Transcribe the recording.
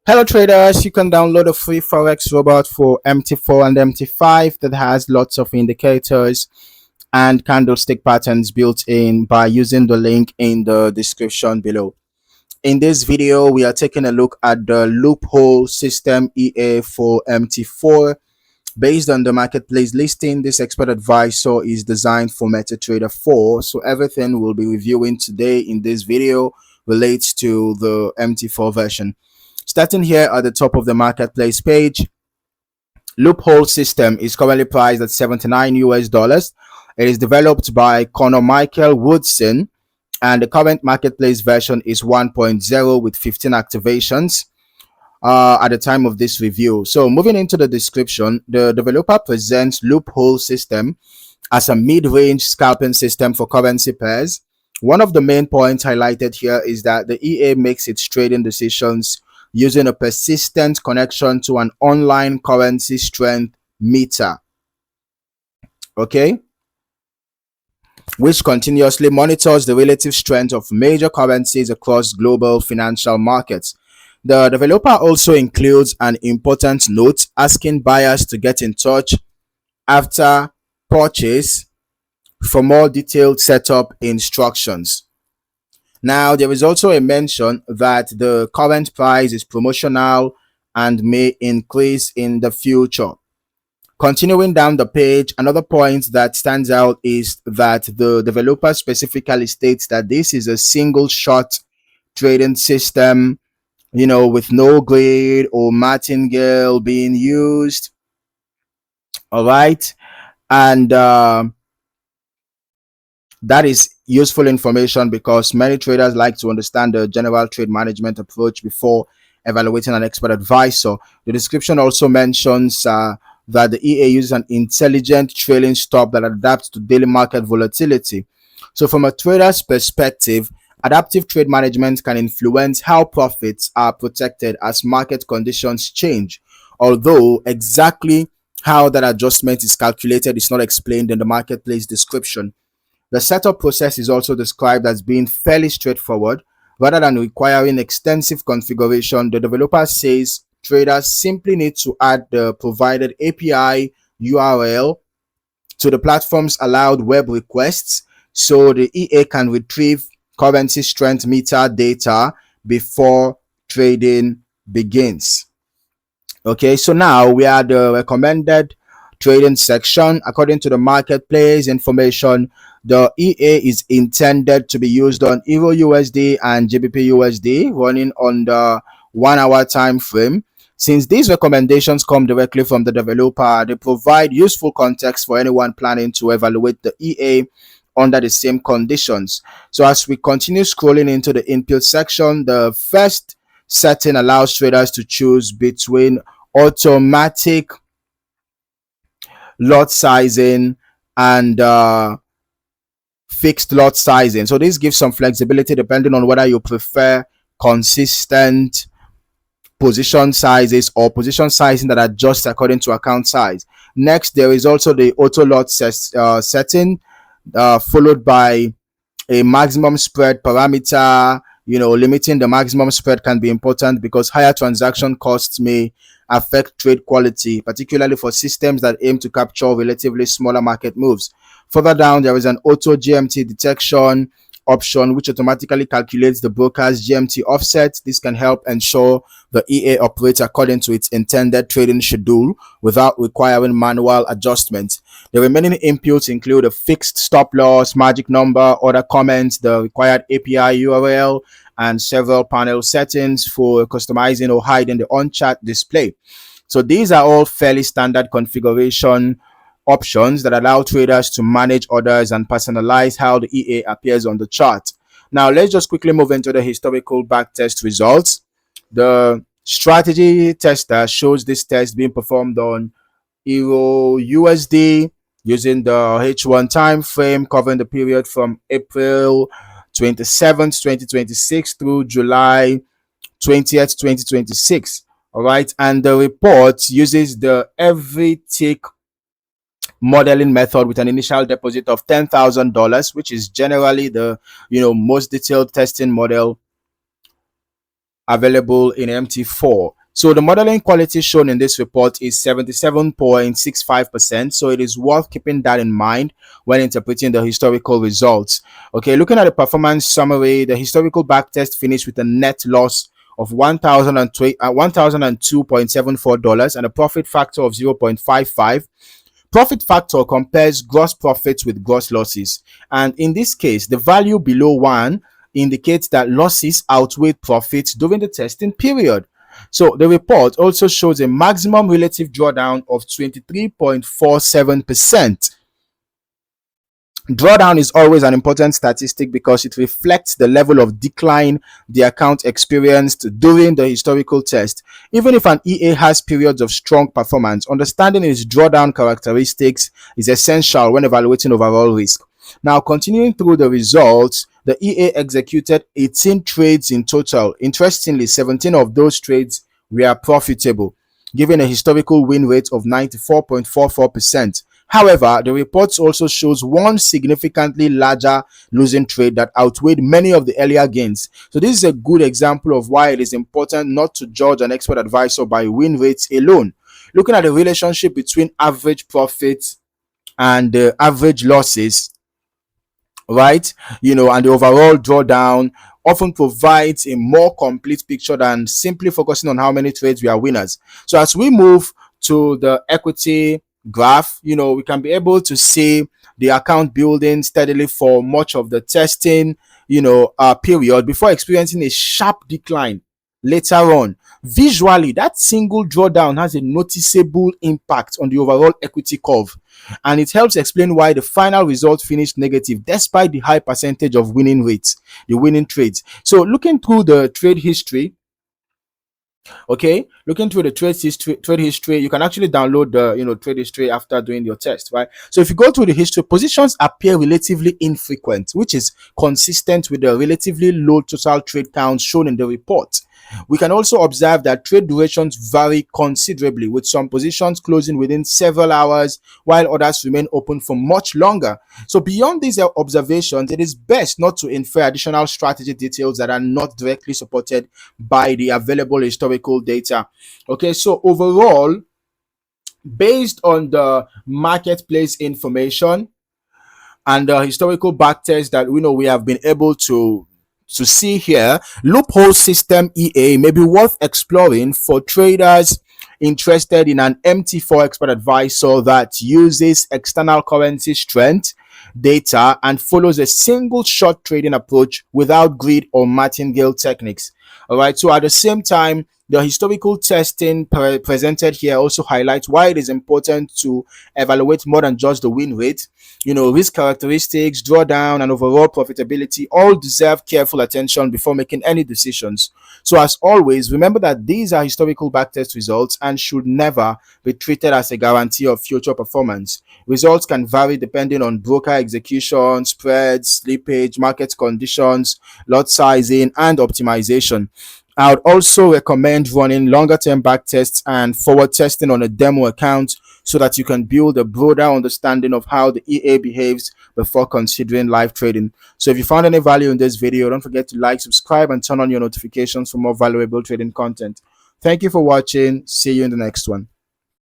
Hello traders, you can download a free Forex robot for MT4 and MT5 that has lots of indicators and candlestick patterns built in by using the link in the description below. In this video, we are taking a look at the Loophole System EA for MT4. Based on the marketplace listing, this expert advisor is designed for MetaTrader 4. So everything we'll be reviewing today in this video relates to the MT4 version. Starting here at the top of the marketplace page, Loophole System is currently priced at 79 US dollars. It is developed by Connor Michael Woodson, and the current marketplace version is 1.0 with 15 activations at the time of this review. So moving into the description, the developer presents Loophole System as a mid-range scalping system for currency pairs. One of the main points highlighted here is that the EA makes its trading decisions using a persistent connection to an online currency strength meter, okay, which continuously monitors the relative strength of major currencies across global financial markets. The developer also includes an important note asking buyers to get in touch after purchase for more detailed setup instructions. Now, there is also a mention that the current price is promotional and may increase in the future. Continuing down the page, another point that stands out is that the developer specifically states that this is a single shot trading system, with no grid or martingale being used. All right. And that is useful information because many traders like to understand the general trade management approach before evaluating an expert advisor. The description also mentions that the EA uses an intelligent trailing stop that adapts to daily market volatility. So from a trader's perspective, adaptive trade management can influence how profits are protected as market conditions change, although exactly how that adjustment is calculated is not explained in the marketplace description. The setup process is also described as being fairly straightforward. Rather than requiring extensive configuration, the developer says traders simply need to add the provided API URL to the platform's allowed web requests so the EA can retrieve currency strength meter data before trading begins. Okay, so now we are the recommended trading section. According to the marketplace information, the EA is intended to be used on Euro USD and GBP USD running on the 1 hour time frame. Since these recommendations come directly from the developer, they provide useful context for anyone planning to evaluate the EA under the same conditions. So as we continue scrolling into the input section, the first setting allows traders to choose between automatic lot sizing and fixed lot sizing. So this gives some flexibility depending on whether you prefer consistent position sizes or position sizing that adjusts according to account size. Next, there is also the auto lot setting, followed by a maximum spread parameter. Limiting the maximum spread can be important because higher transaction costs may affect trade quality, particularly for systems that aim to capture relatively smaller market moves. Further down, there is an auto GMT detection option which automatically calculates the broker's GMT offset. This can help ensure the EA operates according to its intended trading schedule without requiring manual adjustments. The remaining inputs include a fixed stop loss, magic number, order comments, the required API URL, and several panel settings for customizing or hiding the on-chart display. So these are all fairly standard configuration options that allow traders to manage orders and personalize how the EA appears on the chart. Now, let's just quickly move into the historical backtest results. The strategy tester shows this test being performed on Euro USD using the H1 time frame covering the period from April 27th, 2026 through July 20th, 2026. All right, and the report uses the every tick modeling method with an initial deposit of $10,000, which is generally the most detailed testing model available in MT4. So the modeling quality shown in this report is 77.65%. So it is worth keeping that in mind when interpreting the historical results. Okay, looking at the performance summary, the historical backtest finished with a net loss of $1,002.74 and a profit factor of 0.55. Profit factor compares gross profits with gross losses. And in this case, the value below 1 indicates that losses outweighed profits during the testing period. So the report also shows a maximum relative drawdown of 23.47%. Drawdown is always an important statistic because it reflects the level of decline the account experienced during the historical test. Even if an EA has periods of strong performance, understanding its drawdown characteristics is essential when evaluating overall risk. Now, continuing through the results, the EA executed 18 trades in total. Interestingly, 17 of those trades were profitable, giving a historical win rate of 94.44%. However, the report also shows one significantly larger losing trade that outweighed many of the earlier gains. So this is a good example of why it is important not to judge an expert advisor by win rates alone. Looking at the relationship between average profits and average losses, right, and the overall drawdown often provides a more complete picture than simply focusing on how many trades we are winners. So as we move to the equity graph, we can be able to see the account building steadily for much of the testing period before experiencing a sharp decline later on. Visually, that single drawdown has a noticeable impact on the overall equity curve, and it helps explain why the final result finished negative despite the high percentage of winning rates, the winning trades. So looking through the trade history, looking through the trade history, you can actually download the trade history after doing your test, right? So if you go through the history, positions appear relatively infrequent, which is consistent with the relatively low total trade count shown in the report. We can also observe that trade durations vary considerably, with some positions closing within several hours while others remain open for much longer. So beyond these observations, it is best not to infer additional strategy details that are not directly supported by the available historical data. Okay, so overall, based on the marketplace information and the historical backtest that we have been able to see here, Loophole System EA may be worth exploring for traders interested in an MT4 expert advisor that uses external currency strength data and follows a single shot trading approach without greed or martingale techniques. All right, so at the same time, the historical testing presented here also highlights why it is important to evaluate more than just the win rate. Risk characteristics, drawdown, and overall profitability all deserve careful attention before making any decisions. So as always, remember that these are historical backtest results and should never be treated as a guarantee of future performance. Results can vary depending on broker execution, spreads, slippage, market conditions, lot sizing, and optimization. I would also recommend running longer term back tests and forward testing on a demo account so that you can build a broader understanding of how the EA behaves before considering live trading. So if you found any value in this video, don't forget to like, subscribe, and turn on your notifications for more valuable trading content. Thank you for watching. See you in the next one.